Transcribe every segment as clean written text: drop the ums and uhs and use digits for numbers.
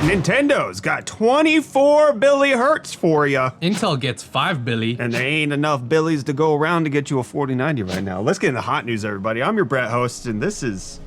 Nintendo's got 24 Billy Hertz for you. Intel gets 5 Billy. And there ain't enough Billies to go around to get you a 4090 right now. Let's get into hot news, everybody. I'm your Brett host, and this is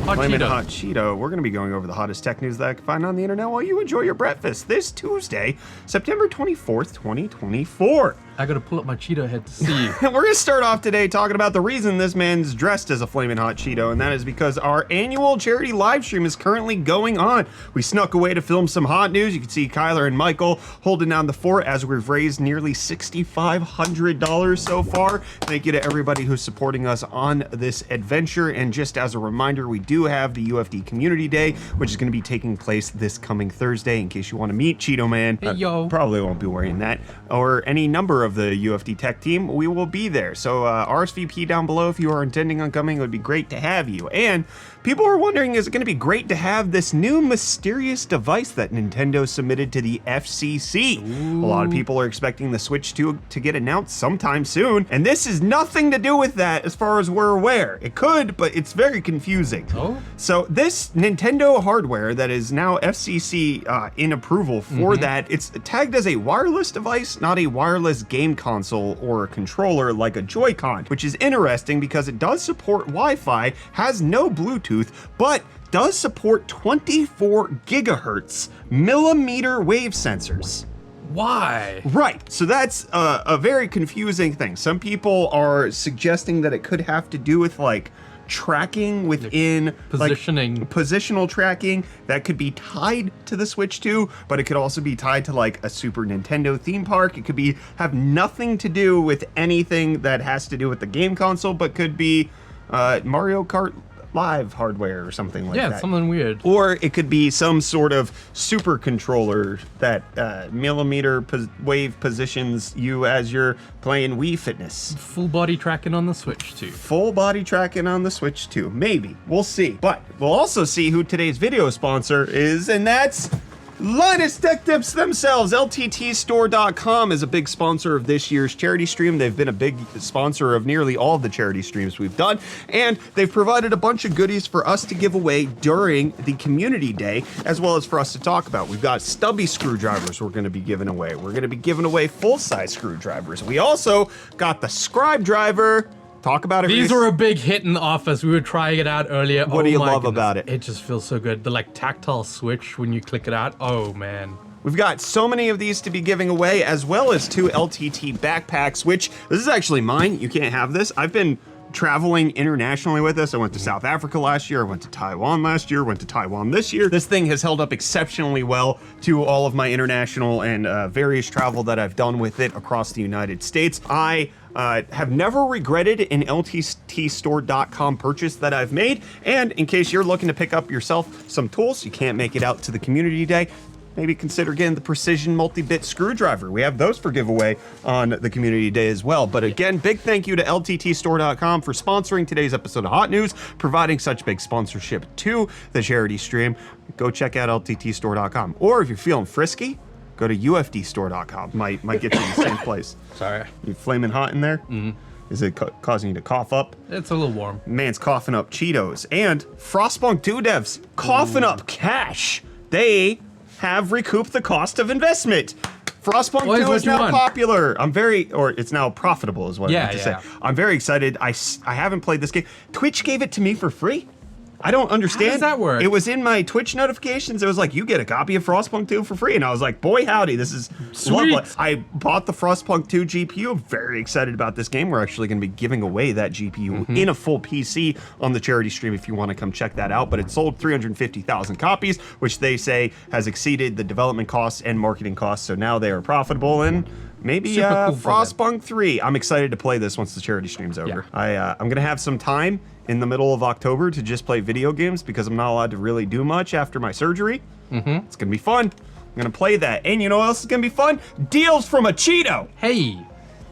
Flamin' Hot Cheeto. We're going to be going over the hottest tech news that I can find on the internet while you enjoy your breakfast this Tuesday, September 24th, 2024. I gotta pull up my Cheeto head to see. And we're gonna start off today talking about the reason this man's dressed as a Flamin' Hot Cheeto, and that is because our annual charity live stream is currently going on. We snuck away to film some hot news. You can see Kyler and Michael holding down the fort as we've raised nearly $6,500 so far. Thank you to everybody who's supporting us on this adventure. And just as a reminder, we do have the UFD Community Day, which is gonna be taking place this coming Thursday, in case you wanna meet Cheeto Man. Hey, yo. Probably won't be wearing that, or any number of the UFD tech team. We will be there. So RSVP down below if you are intending on coming. It would be great to have you. And people are wondering, is it going to be great to have this new mysterious device that Nintendo submitted to the FCC? Ooh. A lot of people are expecting the Switch 2 to get announced sometime soon, and this has nothing to do with that as far as we're aware. It could, but it's very confusing. Oh? So this Nintendo hardware that is now FCC in approval for that, it's tagged as a wireless device, not a wireless game console or a controller like a Joy-Con, which is interesting because it does support Wi-Fi, has no Bluetooth, but does support 24 gigahertz millimeter wave sensors. Why? Right, so that's a very confusing thing. Some people are suggesting that it could have to do with like tracking within positioning, like, positional tracking that could be tied to the Switch 2, but it could also be tied to like a Super Nintendo theme park. It could be have nothing to do with anything that has to do with the game console, but could be Mario Kart Live hardware or something like that. Yeah, something weird. Or it could be some sort of super controller that millimeter wave positions you as you're playing Wii Fitness. Full body tracking on the Switch 2. Full body tracking on the Switch 2. Maybe. We'll see. But we'll also see who today's video sponsor is, and that's Linus Tech Tips themselves. LTTstore.com is a big sponsor of this year's charity stream. They've been a big sponsor of nearly all of the charity streams we've done, and they've provided a bunch of goodies for us to give away during the community day, as well as for us to talk about. We've got stubby screwdrivers we're going to be giving away. We're going to be giving away full-size screwdrivers. We also got the Scribe Driver. Talk about it. These were a big hit in the office. We were trying it out earlier. What do you love about it? It just feels so good. The like tactile switch when you click it out. Oh man. We've got so many of these to be giving away, as well as 2 LTT backpacks, which this is actually mine. You can't have this. I've been traveling internationally with this. I went to South Africa last year, I went to Taiwan last year, went to Taiwan this year. This thing has held up exceptionally well to all of my international and various travel that I've done with it across the United States. I have never regretted an LTTstore.com purchase that I've made. And in case you're looking to pick up yourself some tools, you can't make it out to the community day, maybe consider getting the Precision Multi-Bit Screwdriver. We have those for giveaway on the community day as well. But again, big thank you to LTTstore.com for sponsoring today's episode of Hot News, providing such big sponsorship to the charity stream. Go check out LTTstore.com. Or if you're feeling frisky, go to UFDstore.com. Might get you in the same place. Sorry. You flaming hot in there? Mm-hmm. Is it causing you to cough up? It's a little warm. Man's coughing up Cheetos. And Frostpunk 2 devs coughing up cash. They have recouped the cost of investment. Frostpunk 2 is now popular. It's now profitable is what I meant to say. I'm very excited. I haven't played this game. Twitch gave it to me for free. I don't understand. How does that work? It was in my Twitch notifications. It was like, you get a copy of Frostpunk 2 for free. And I was like, boy, howdy, this is sweet. Lovely. I bought the Frostpunk 2 GPU. I'm very excited about this game. We're actually going to be giving away that GPU in a full PC on the charity stream if you want to come check that out. But it sold 350,000 copies, which they say has exceeded the development costs and marketing costs. So now they are profitable, and maybe cool Frostpunk 3. I'm excited to play this once the charity stream's over. Yeah. I'm going to have some time in the middle of October to just play video games because I'm not allowed to really do much after my surgery. It's gonna be fun. I'm gonna play that. And you know what else is gonna be fun? Deals from a Cheeto. Hey.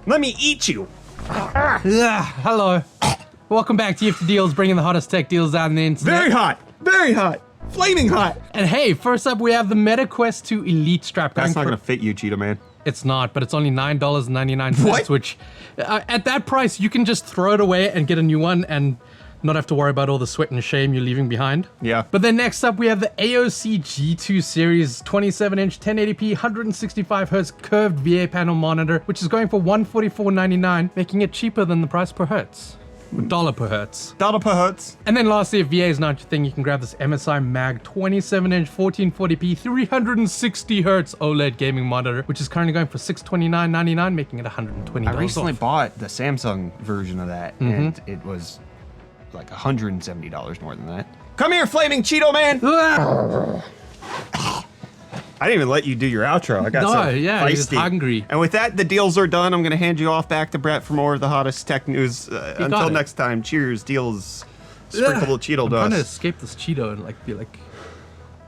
Let me eat you. Hello. Welcome back to UFD Deals, bringing the hottest tech deals out on the internet. Very hot. Very hot. Flaming hot. And hey, first up we have the MetaQuest 2 Elite strap. That's not gonna fit you, Cheeto Man. It's not, but it's only $9.99. What? Which, at that price, you can just throw it away and get a new one, and not have to worry about all the sweat and shame you're leaving behind. Yeah. But then next up, we have the AOC G2 series 27-inch 1080p 165Hz curved VA panel monitor, which is going for $144.99, making it cheaper than the price per hertz. Dollar per hertz. Dollar per hertz. And then lastly, if VA is not your thing, you can grab this MSI Mag 27-inch 1440p 360Hz OLED gaming monitor, which is currently going for $629.99, making it $120 I recently off. bought the Samsung version of that, and it was like $170 more than that. Come here, Flaming Cheeto Man! Ah! I didn't even let you do your outro. I got No, so yeah, he was feisty. hungry. And with that, the deals are done. I'm going to hand you off back to Brett for more of the hottest tech news. Until it. next time, cheers, deals, sprinkle the Cheeto I'm trying to dust. escape this Cheeto and be like,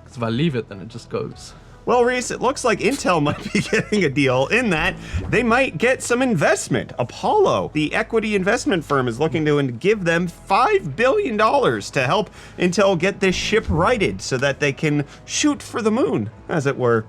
because if I leave it, then it just goes. Well, Reese, it looks like Intel might be getting a deal in that they might get some investment. Apollo, the equity investment firm, is looking to give them $5 billion to help Intel get this ship righted so that they can shoot for the moon, as it were.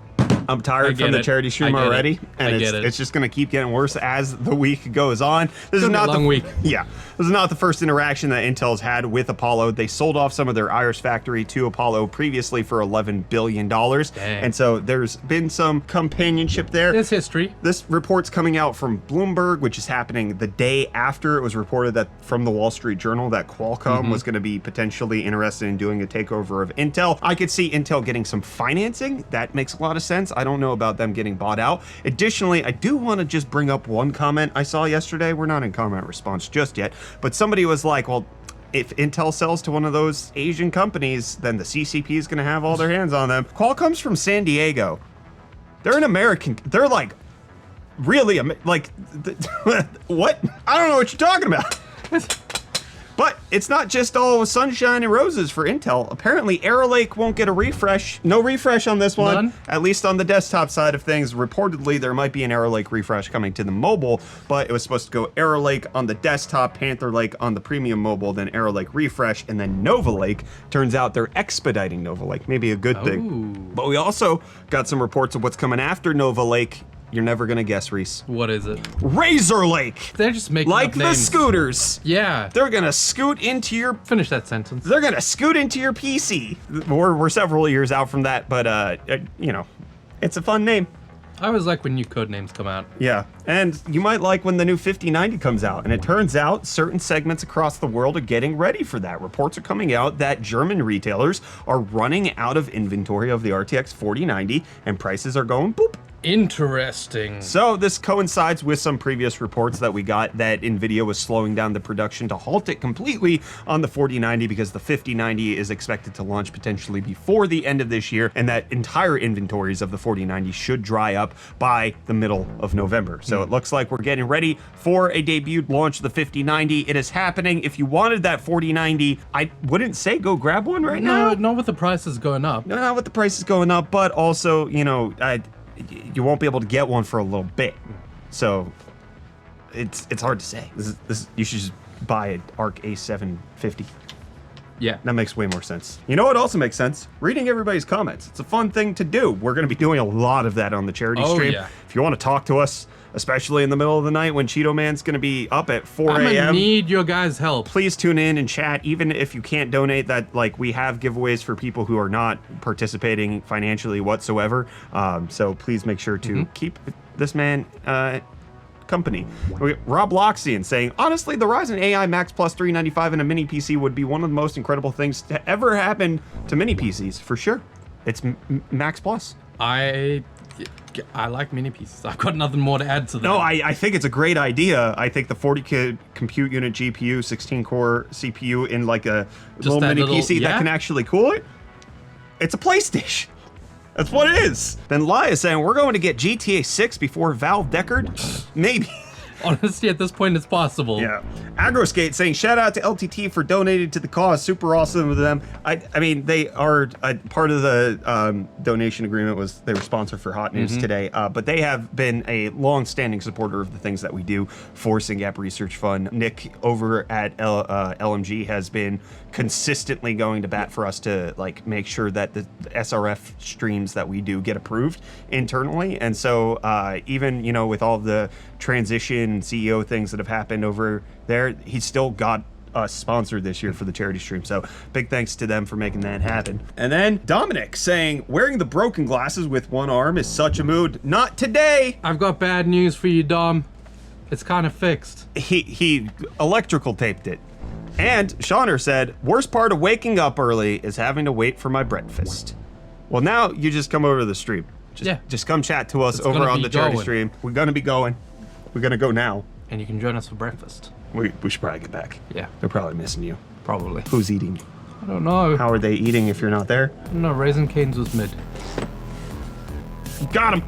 I'm tired from the charity stream already, and it's just going to keep getting worse as the week goes on. This is not the long week. Yeah, this is not the first interaction that Intel's had with Apollo. They sold off some of their Iris factory to Apollo previously for $11 billion, and so there's been some companionship there. There's history. This report's coming out from Bloomberg, which is happening the day after it was reported that from the Wall Street Journal that Qualcomm was going to be potentially interested in doing a takeover of Intel. I could see Intel getting some financing. That makes a lot of sense. I don't know about them getting bought out. Additionally, I do want to just bring up one comment I saw yesterday. We're not in comment response just yet, but somebody was like, well, if Intel sells to one of those Asian companies, then the CCP is going to have all their hands on them. Qualcomm's from San Diego. They're an American. They're like, really, like, what? I don't know what you're talking about. But it's not just all sunshine and roses for Intel. Apparently, Arrow Lake won't get a refresh. No refresh on this one. None? At least on the desktop side of things. Reportedly, there might be an Arrow Lake refresh coming to the mobile, but it was supposed to go Arrow Lake on the desktop, Panther Lake on the premium mobile, then Arrow Lake refresh, and then Nova Lake. Turns out they're expediting Nova Lake. Maybe a good thing. But we also got some reports of what's coming after Nova Lake. You're never gonna guess, Reese. What is it? Razor Lake. They're just making Like up the names. scooters. Yeah. They're gonna scoot into your Finish that sentence. They're gonna scoot into your PC. We're several years out from that, but you know, it's a fun name. I always like when new code names come out. Yeah, and you might like when the new 5090 comes out. And it turns out certain segments across the world are getting ready for that. Reports are coming out that German retailers are running out of inventory of the RTX 4090, and prices are going boop. Interesting. So this coincides with some previous reports that we got that NVIDIA was slowing down the production to halt it completely on the 4090 because the 5090 is expected to launch potentially before the end of this year, and that entire inventories of the 4090 should dry up by the middle of November. So it looks like we're getting ready for a debut launch of the 5090. It is happening. If you wanted that 4090, I wouldn't say go grab one right now. No, not with the prices going up. No, not with the prices going up, but also, you know, you won't be able to get one for a little bit. So it's hard to say. You should just buy an Arc A750. Yeah. That makes way more sense. You know what also makes sense? Reading everybody's comments. It's a fun thing to do. We're going to be doing a lot of that on the charity stream. Yeah. If you want to talk to us, especially in the middle of the night when Cheeto Man's going to be up at 4 I'm gonna a.m. need your guys' help. Please tune in and chat, even if you can't donate. That, like, we have giveaways for people who are not participating financially whatsoever. So please make sure to keep this man company. We got Rob Loxian saying, honestly, the Ryzen AI Max Plus 395 in a mini PC would be one of the most incredible things to ever happen to mini PCs, for sure. It's Max Plus. I like mini pieces. I've got nothing more to add to that. No, I think it's a great idea. I think the 40 compute unit GPU, 16-core CPU in like a little mini PC that can actually cool it. It's a PlayStation. That's what it is. Then Lai is saying, we're going to get GTA 6 before Valve Deckard? Maybe. Honestly, at this point, it's possible. Yeah. Agroskate saying, shout out to LTT for donating to the cause. Super awesome of them. I mean, they are part of the donation agreement was they were sponsored for Hot News today, but they have been a long-standing supporter of the things that we do for SynGap Research Fund. Nick over at LMG has been consistently going to bat for us to like make sure that the SRF streams that we do get approved internally. And so even, you know, with all the transition CEO things that have happened over there, he's still got us sponsored this year for the charity stream. So big thanks to them for making that happen. And then Dominic saying, wearing the broken glasses with one arm is such a mood. Not today. I've got bad news for you, Dom. It's kind of fixed. He electrical taped it. And Shauner said, worst part of waking up early is having to wait for my breakfast. Well, now you just come over to the stream. Just come chat to us over on the charity stream. We're gonna be going. We're gonna go now. And you can join us for breakfast. We should probably get back. Yeah. They're probably missing you. Probably. Who's eating? I don't know. How are they eating if you're not there? No, Raisin Cane's was mid. Got him.